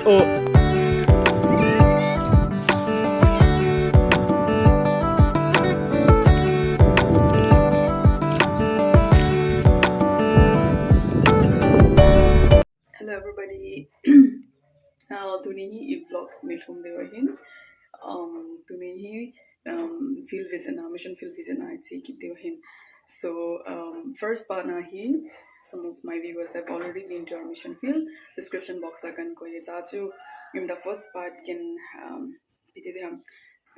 Hello everybody. Tuni vlog milhum dewahin. Tuni field visit na mission field visit na itsi kit dewahin. So first part na hi. Some of my viewers have already been to our mission field. Description box akan ko ye zachu. In the first part can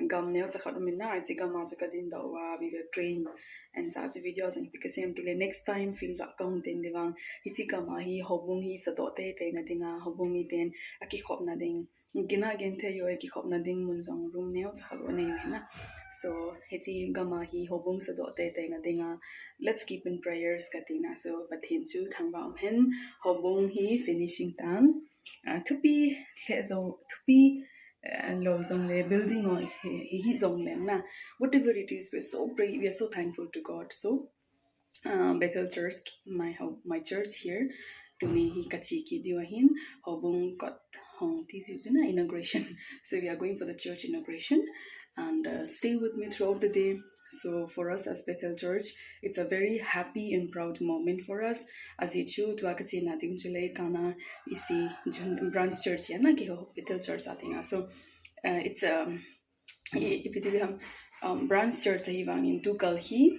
gam neo zakhat minna itsi gam ma zakadin dawa we were trained and zachu videos and because till next time field account in devang itsi gam hi hobung hi sadote te na dinga hobung hi den aki khop na ding gina gen the yo aki khop na ding mun jong room neo zakhat ne na so heti gam hi hobung sadote te na dinga let's keep in prayers katina so pathin chu thangba hen hobung hi finishing tan to be and love zong le building on he zong le na whatever it is we are so thankful to God. So Bethel Church my church here tuni hi kachiki diwahin hobung got hong tizuna inauguration. So we are going for the church inauguration and stay with me throughout the day. So for us as Bethel Church, it's a very happy and proud moment for us. As you choose to akachi nating chule kana isi branch church ya na ki Bethel Church atinga. So it's branch church hivang in Tukal hi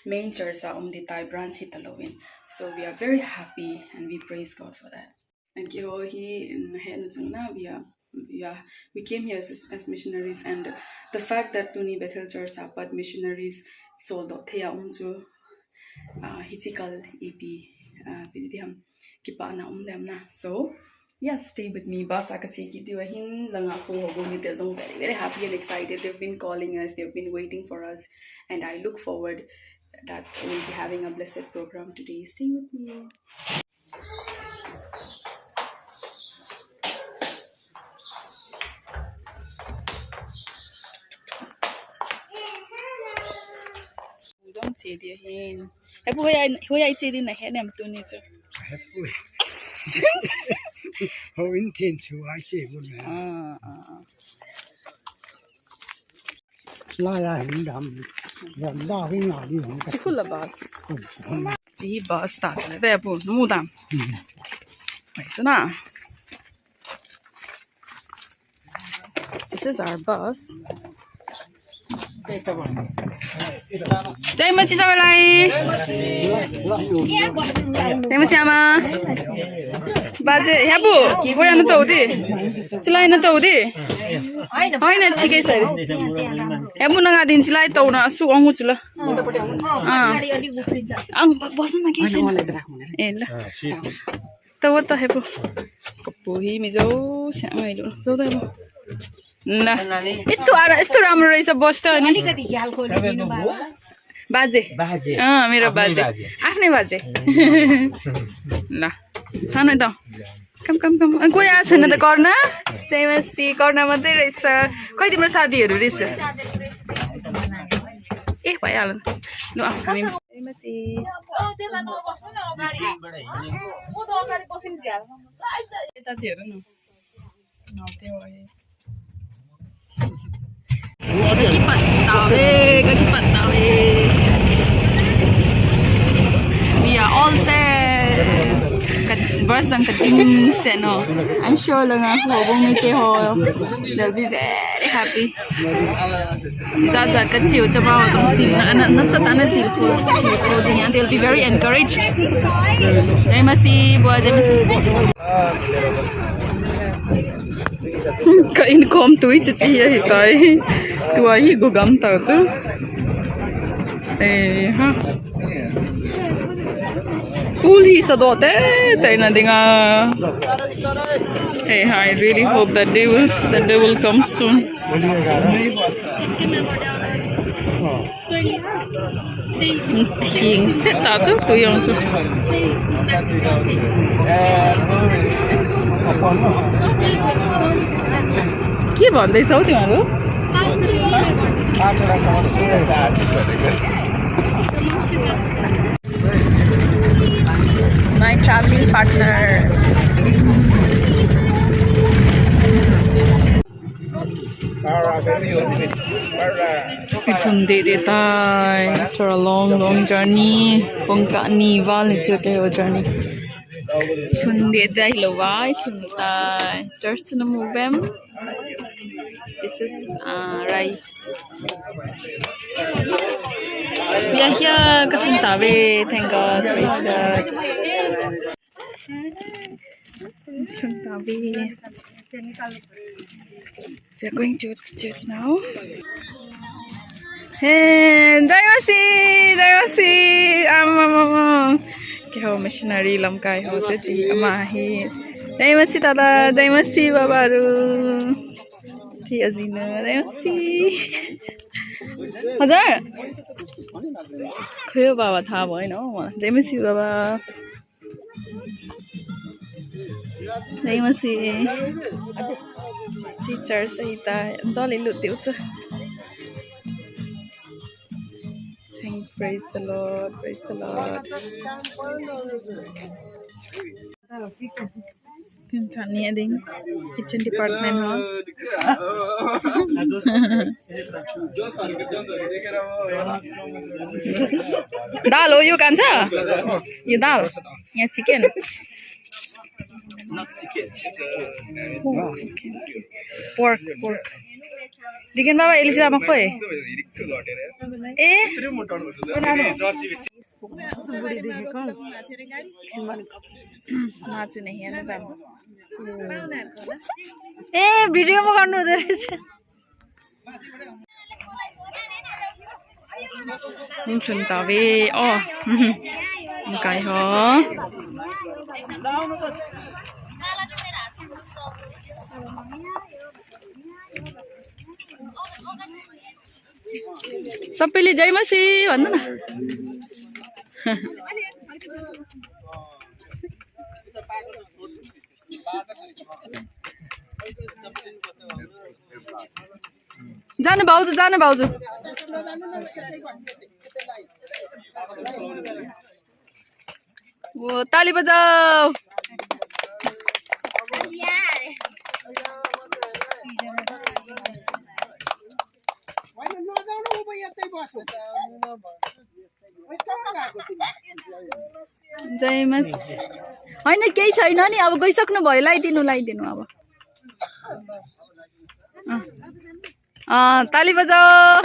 main church sa the Thai branch hitalowin. So we are very happy and we praise God for that. And kiho hi na we came here as missionaries, and the fact that Tuni Bethel Church Sapat missionaries sold out thea unju hitikal EP pidiham kipana na. So yes, stay with me. Bas akati kitiwahin lang ako hobong itazong very happy and excited. They've been calling us, they've been waiting for us, and I look forward that we'll be having a blessed program today. Stay with me. Don't say dear hin. Happy who I say in the head and doing so. How intense you I say la Chikula bus. G bus starts there, boo, no dam. Wait, na. This is our bus. Terima kasih sabalai. Terima kasih ama. Baje, ya bu, hoya na tahu di, cilai na tahu di. Hoy na ठीक है sir. Ya bu na ngadin cilai tahu na asu angu cila. Ang bosan lagi sih. Lah. Tahu tahu ya bu. Kapuhi mizo siapa itu? Tahu tahu bu. Nah, itu राम्रो रहेछ बस त अनि बाजे मेरो बाजे आफ्नै बाजे ल सानो त कम कोही आएको छैन त कर्ना चाहिँ मसी कर्ना मात्रै रहेछ खै तिम्रो साथीहरू रहेछ ए भइहाल्यो ल हामी मसी यतातिर न नौते भयो Kaki patah we are all set. Bersang keting set no. I'm sure lang ako hobong ite ho. They'll be very happy. Zaza kecil coba hosong til na nasa tanah til din yan. They'll be very encouraged. Terima kasih buat kain kom tui chuti ya hitai tuai go gam ta chu ha uli sadote taina dinga I really hope that they will come soon. Ting set ta chu tu yong chu के भन्दैछौ तिमीहरू My traveling partner Sunday tay after a long journey pongka ni wal chu ke ho journey Sunday tay lo wai Sunday church no movem this is rice we are here Kapuntawe thank God praise God Kapuntawe we are going to church now Hey, Daimasi, ke ho missionary lamkai ho chachi ama hi Daimasi dada Daimasi babaru thi azina Daimasi हजुर खयो बाबा थाहा भएन हौ मलाई Daimasi बाबा Daimasi teacher सहित जले लुट्दैछ Praise the Lord, praise the Lord. Kitchen department, huh? Dal, oh, you can say? You dal? Yeah, chicken. Not chicken. It's Oh, okay. Pork. Dikan baba Elisa ma khoi. नाच्नु नहीं है ना ए video में गर्नु हुँदै रहेछ Suntawe oh kai ho सबैले जयमसी भन्नु न जानु भाउजू वो ताली बजाऊ जयमसी हैन केही छैन नि अब गइसक्नु भयो लाइदिनु अब ताली बजाऊ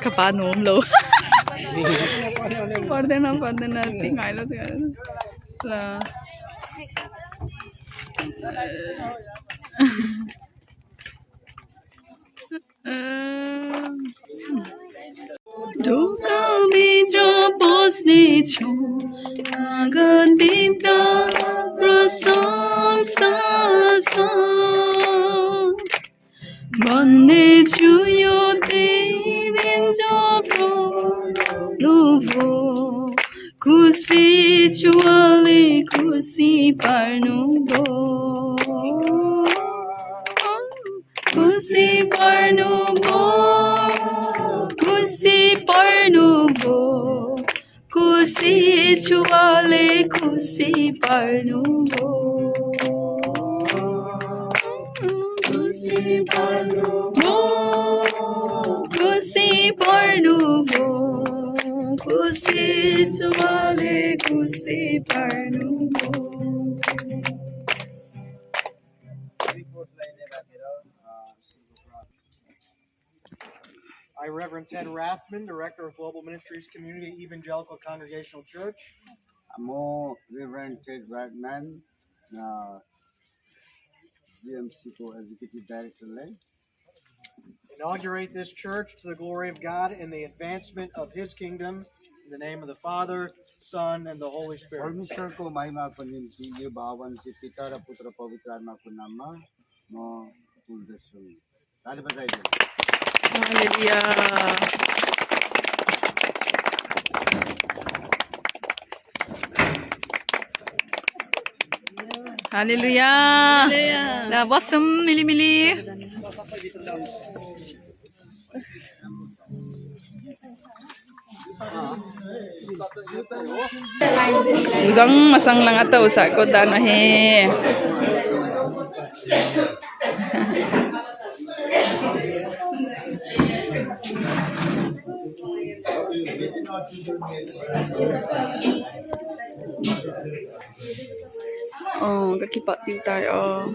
Kapan lo पर्दैन तिमीहरु ढोका भित्र बस्ने छु आगतित्र प्रशंसा भन्ने छु यो दिन जब लुभो खुसी छु अलि खुसी पार्नु भो खुसी पार्नु भो खुसी छु अलि खुसी पार्नु भो खुसी पार्नु भो खुसी पार्नु भो खुसी छु अलि खुसी पार्नु भो I, Reverend Ted Rathman, Director of Global Ministries Community Evangelical Congregational Church. I'm Reverend Ted Rathman, GMC Executive Director. Inaugurate this church to the glory of God and the advancement of His kingdom in the name of the Father, Son, and the Holy Spirit. परमेश्वरको महिमाको निम्ति यो भवन चाहिँ पिता र पुत्र पवित्र आत्माको नाममा म पुज्दछु ताली बजाइदिनु Hallelujah. Hallelujah. La bosum mili. Uzang masang lang ata usa ko dano he. Oh, kakipak din tayo.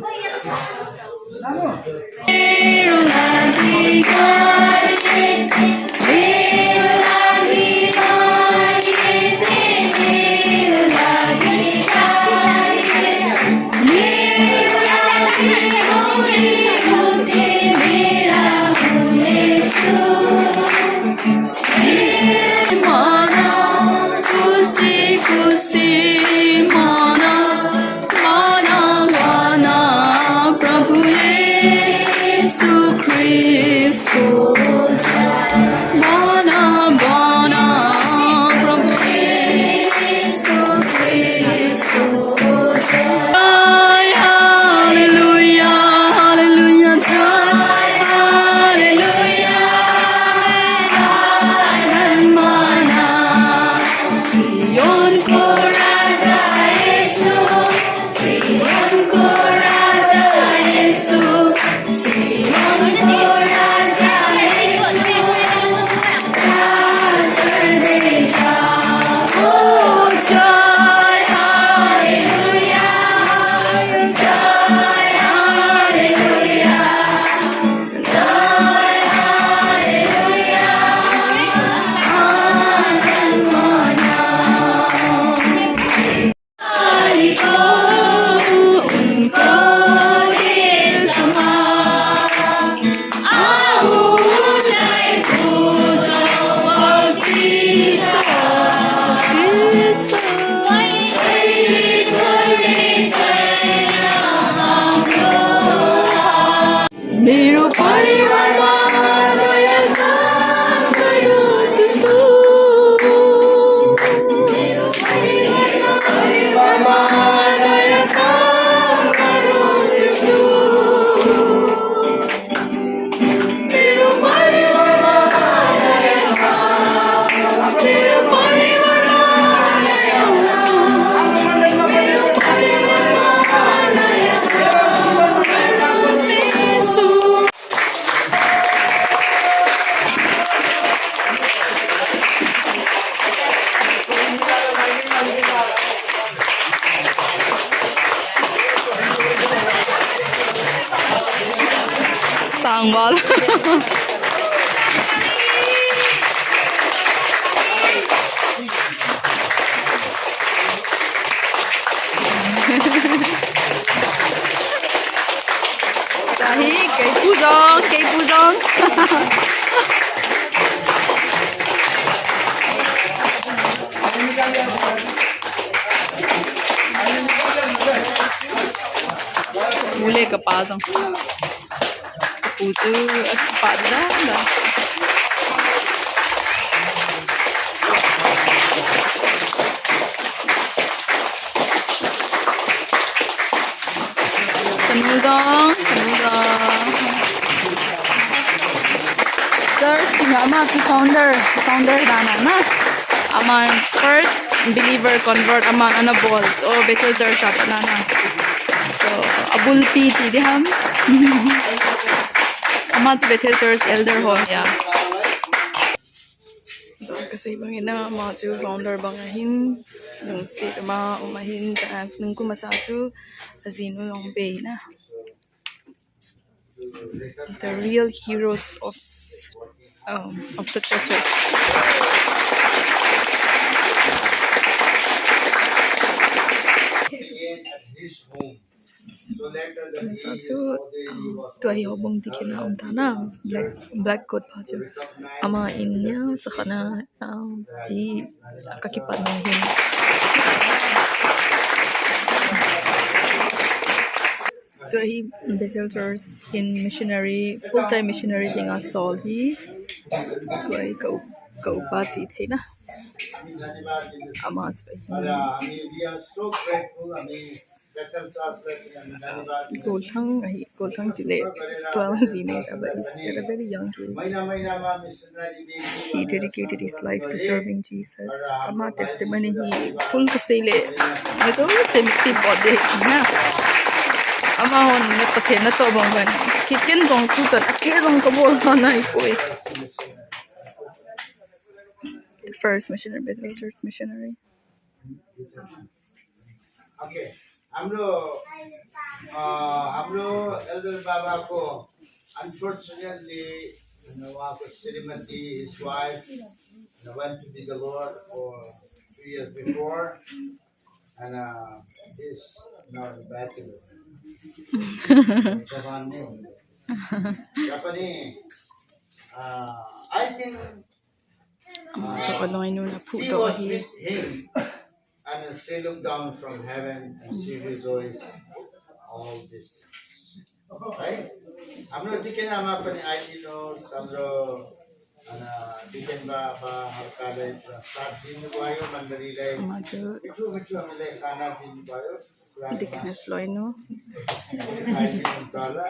मेरो परिवारमा नयाँ काम गरोस् यसो। मेरो परिवारमा नयाँ काम गरोस् यसो। मेरो परिवारमा नयाँ काम, मेरो परिवारमा नयाँ काम, मेरो परिवारमा नयाँ काम गरोस् यसो। Sangbal. Dahi, kay puzong, kay puzong. Ule ka pasang. Puto at padada. Kanudong, kanudong. There's the ama si founder dana na. Ama first believer convert ama ano ball. Oh, betul sa panana. So abul piti diham. Ama si Bethel Church elder ho ya. So kasi bangin na mga chu founder bangahin yung si ma umahin sa nung kumasatu azino yung bay na. The real heroes of the churches. Satu tuai hobong tikin na untana black coat baju ama innya sakana ji kakipan nahin tuai Bethel Church in missionary full-time missionary thing asol hi tuai kau pati thina ama I mean, we are so grateful. I mean, Bethel Churchलाई पनि हामी धन्यवाद दिन्छौँ। Golthang Chile, गरेर 12 years, but चर्चहरूलाई he's पनि at a very young age. महिनामा missionary day He dedicated his life to serving Jesus. Ama testimony he full kasile. He's always same body na. Ama hon na pathe na to bang ban. Kitchen zong tu chan ake zong ka bol na ikoi. The first missionary, Bethel Church missionary. Okay हाम्रो Elder बाबाको unfortunately उहाँको Shrimati his wife went to be the Lord for 3 years before and is now the bachelor. जवान नै हुनुहुन्छ र पनि I think To aloinu na pu she to was hi. with him and she looked down from heaven and she rejoiced all these things. Right? हाम्रो डिकेन आमा पनि आइदिनुहोस् हाम्रो डिकेन बाबाहरूकाले साथ दिनुभयो मण्डलीलाई Maju मिठो मिठो हामीलाई खाना दिनुभयो diknas loinu. खाइदिनुहुन्छ होला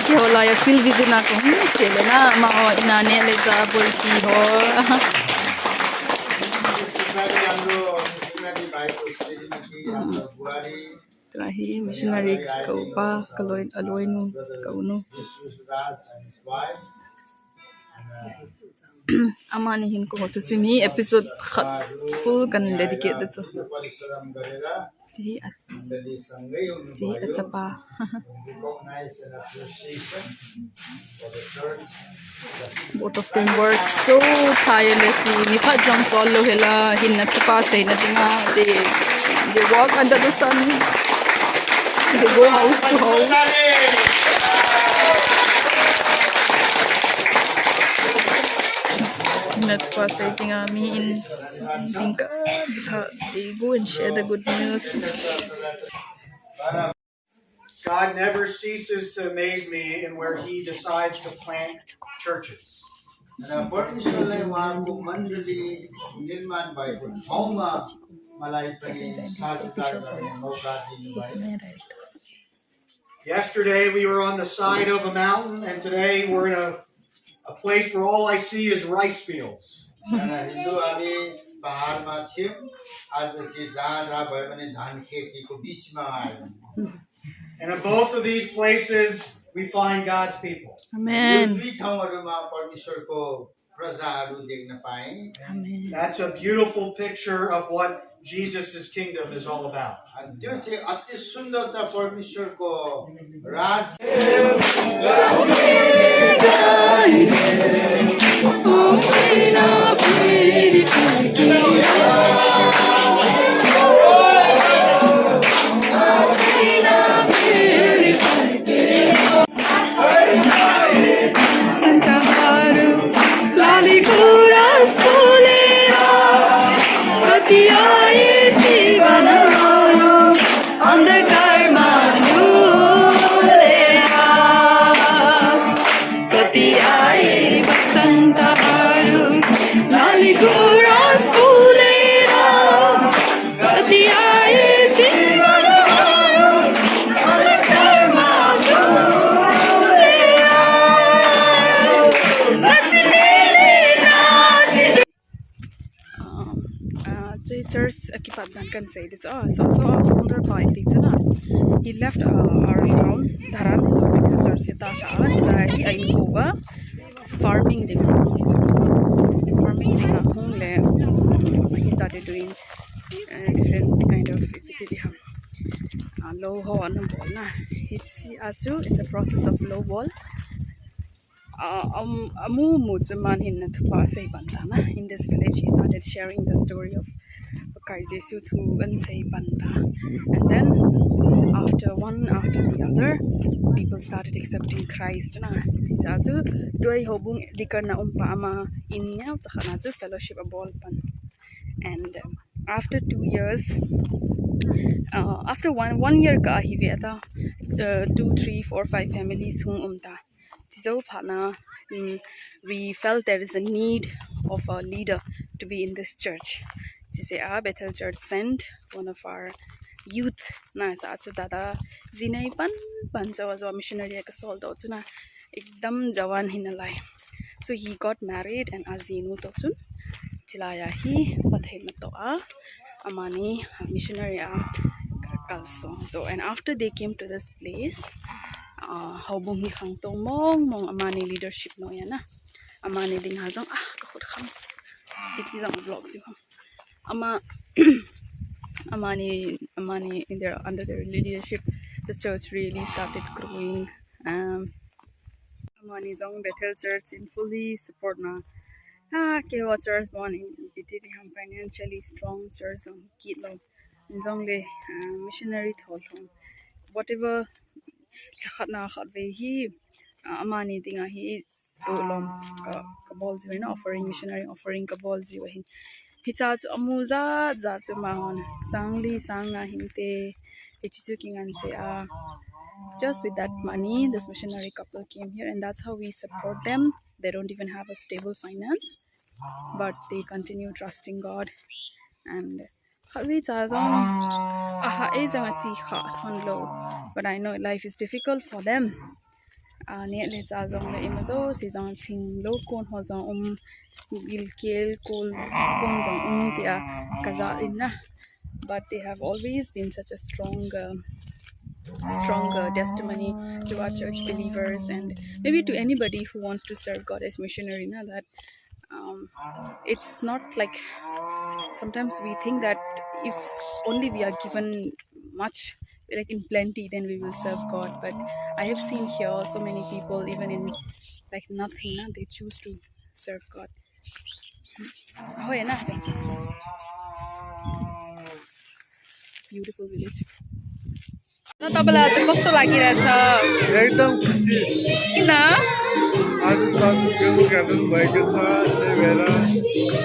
Ke hola ya feel visit na ko sele na ma o inane le za bolki ho. त्यसपछि हाम्रो मिसनरी भाइको श्रीमती हाम्रो बुहारी Trahi missionary kau pa kaloin aloinu kau nu. Jesus Raj and his wife Amani hin ko to see me episode full kan dedicate this. परिश्रम गरेर Ji मण्डलीसँगै ji हुनुभयो atsapa. recognize and appreciation for the church. Both of them work so tirelessly. Ni pa jam follow hela hin na pa say na tinga they walk under the sun. They go house to house. Not pa say tinga me in Zinka. They go and share the good news. God never ceases to amaze me in where He decides to plant churches. र परमेश्वरलाई उहाँको मण्डली निर्माण भएको ठाउँमा मलाई पनि साझेदार गर्ने मौका दिनुभयो Yesterday we were on the side of a mountain, and today we're in a place where all I see is rice fields. र हिजो हामी पहाडमा थियौँ आज चाहिँ जहाँ भयो भने धान खेतीको बिचमा आयौँ And in both of these places we find God's people. Yo Amen. दुई ठाउँहरूमा परमेश्वरको प्रजाहरू देख्न पाएँ Amen. That's a beautiful picture of what Jesus' kingdom is all about. अनि त्यो चाहिँ अति सुन्दरता परमेश्वरको राज Santa Haru, Lali Kuras Kulera, Patiaye Sivana, on the Karma Zulera, Patiaye Santa Haru, Lali Kuras Kulera, Patiaye Sivana, on the Karma church akipaddan kan say this so founder by na he left our town dharan to church ta hi ai hoga farming farming le he started doing different kind of activity low ho on ball na it's achu in the process of low ball amu mutsaman hin na thupa sei bandana in this village he started sharing the story of Kai Jesu to Ansei Banda. And then after one after the other, people started accepting Christ na. Isazu doi hobung dikar na ama inya tsakana zu fellowship abol pan. And after 2 years, after one year ka hiviata 2, 3, 4, 5 families hung Tizo pana we felt there is a need of a leader to be in this church. Bethel Church sent one of our youth na cha chu dada zinai pan chawa zo missionary ka sol do chu na ekdam jawan hinalai. So he got married and azinu to chun chilaya hi pathai ma to a amani missionary a kalso to. And after they came to this place haubong hi khang to mong amani leadership no ya na amani ding ha jong ka khut kham iti jong vlog si ama amani in their under their leadership the church really started growing. Amani jong Bethel Church in fully support na Kewa Church one in BT ham financially strong church on Kitlo jong le missionary thol whatever khat na khat ve hi amani dinga hi to lom ka bol ji na offering missionary offering ka bol ji wa hin hicha chu amuza za chu mahon sangli sanga hinte ichichu kingan se just with that money this missionary couple came here, and that's how we support them. They don't even have a stable finance, but they continue trusting God. And but I know life is difficult for them. Nearly zazong le imazo sizong thing lo kon hozong gilkel kol kon zong tia kaza inna, but they have always been such a strong testimony to our church believers, and maybe to anybody who wants to serve God as missionary. Now that it's not like sometimes we think that if only we are given much, like in plenty, then we will serve God. But I have seen here so many people, even in like nothing, they choose to serve God. Oh yeah, beautiful village. तपाईँलाई चाहिँ कस्तो लागिरहेछ? एकदम खुसी किन? आज church उद्घाटन भएको छ त्यही भएर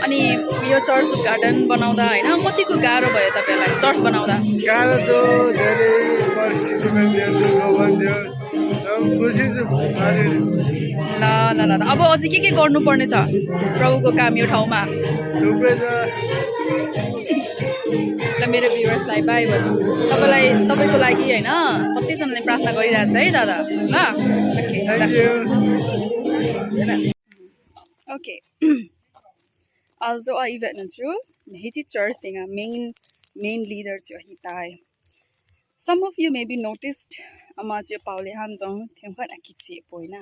अनि यो चर्च उद्घाटन बनाउँदा हैन कतिको गाह्रो भयो तपाईलाई चर्च बनाउँदा? गाह्रो त धेरै परिस्थितिमा थियो लोभन्थ्यो खुसी चाहिँ ल अब अझै के गर्नुपर्ने छ प्रभुको काम यो ठाउँमा? थुप्रै छ ल मेरो भ्युअर्सलाई बाई भन्नु तपाईको लागि हैन कतिजनाले प्रार्थना गरिरहेछ है दादा ल okay also I even know Hiti church thing main leader to hitai. Some of you maybe noticed amaje paule hanjong themkhan akichi poina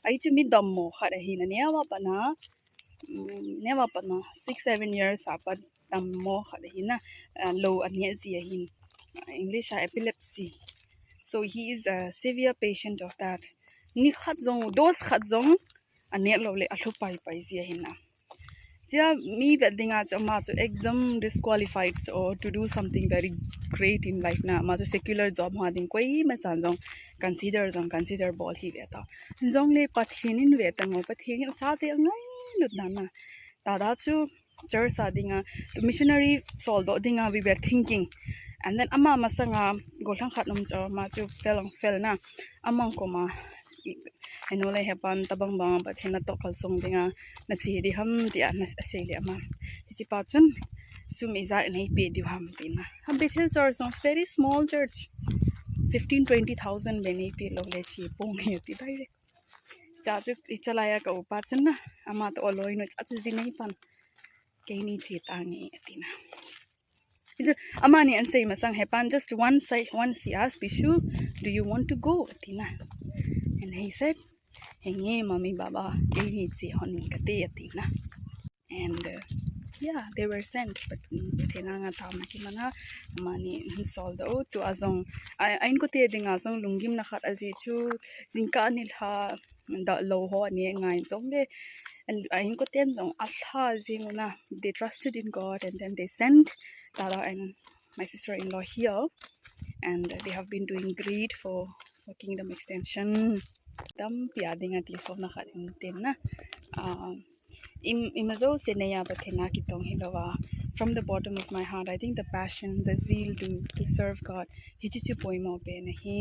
ai chu mi dammo khara hina newa pana 6-7 years apa dammo khara hina low ania zia hin English epilepsy, so he is a severe patient of that. Ni khatzong dos khatzong ania lole athupai pai zia hina ja me weddinga ma chu ekdam disqualified or to do something very great in life na ma chu secular job ma ding koi ma chanjong consider ball hi veta jong le pathinin veta mo pathin cha te ngai lut na na dada chu church adinga missionary sol do dinga we were thinking, and then ama masanga golthang khatlom cha ma chu fel na amang ko ma enole hepan tabang bang pathina to kalsong dinga na chi di ham dia na aseli ama chi pa chun sumiza nei pe di ham pina a Bethel church is very small church 15-20,000 bene pe lo le chi pong he ti dai cha chu ichalaya ka upa chun na ama to oloi no cha chi nei pan ke ni chi tangi atina amani and say masang hepan just one he asked Bishu, do you want to go atina, and he said hey mommy baba ke ni chi hon kate atina, and yeah they were sent, but thenanga thamna ki mana amani solve to azong ain ko te dinga azong lungim na khat aji chu jingka ni tha da lo ho ani ngai zong le, and ain ko ten jong atha jinguna they trusted in God, and then they sent Tara and my sister-in-law here, and they have been doing great for Kingdom Extension. Dam piading at telephone na katin na imazo seneya bathena kitong hilawa from the bottom of my heart. I think the passion, the zeal to serve God hichichu poimo pe nahi.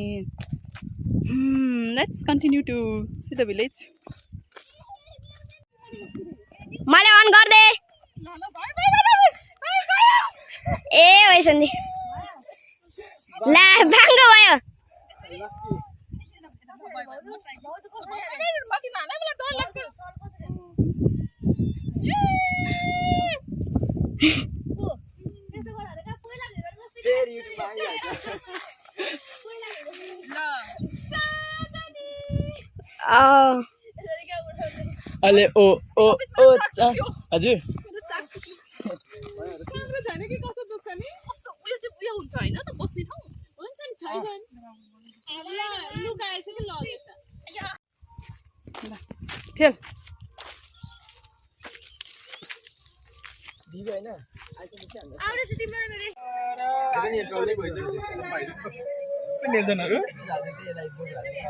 Let's continue to see the village. Male on gar de ए वैसन ला भाङ्गो भयो अले ओ ओ ओ हजुर खेल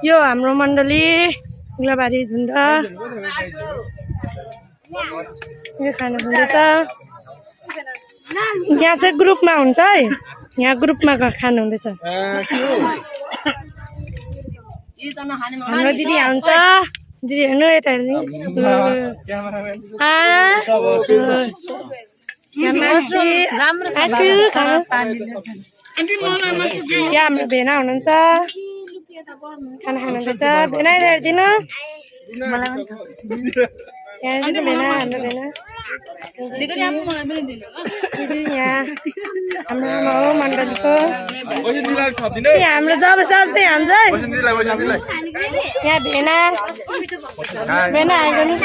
यो हाम्रो मण्डली गुलाबारी झुन्ड यो खाना हुँदैछ यहाँ चाहिँ ग्रुपमा हुन्छ है यहाँ ग्रुपमा खानु हुँदैछ हाम्रो दिदी हुन्छ दिदी हेर्नु यता हेर्नु यहाँ हाम्रो भेना हुनुहुन्छ खाना खानुहुँदैछ भेना हेरिदिनु यहाँ भेना हाम्रो भेना दिदी यहाँ हाम्रो आमा हो मण्डलीको हाम्रो जब साल चाहिँ हान्छ यहाँ भेना भेना आएको नि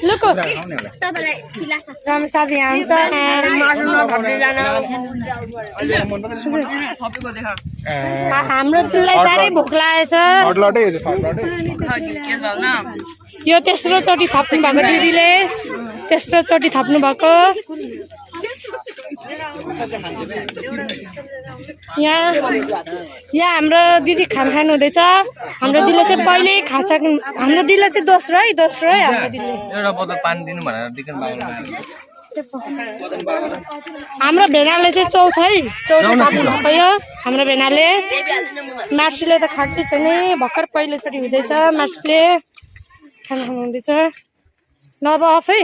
लुको रमेश साथी यहाँ हुन्छ हाम्रो दिदीलाई साह्रै भोक लागेछ यो तेस्रो चोटि थप्नु भएको दिदीले तेस्रो चोटि थप्नु भएको यहाँ हाम्रो दिदी खाना खानु हुँदैछ हाम्रो दिदीले चाहिँ पहिले खाइसक्नु हाम्रो दिदीले चाहिँ दोस्रो है हाम्रो दिदीले एउटा बोतल पानी दिनु भनेर दिकन बाबुले हाम्रो भेनाले चाहिँ चौथो थप्नु भयो हाम्रो भेनाले मार्सीले त खाँदै छैन भर्खर पहिलोचोटि हुँदैछ मार्सीले खाना खानु हुँदैछ नभए अफै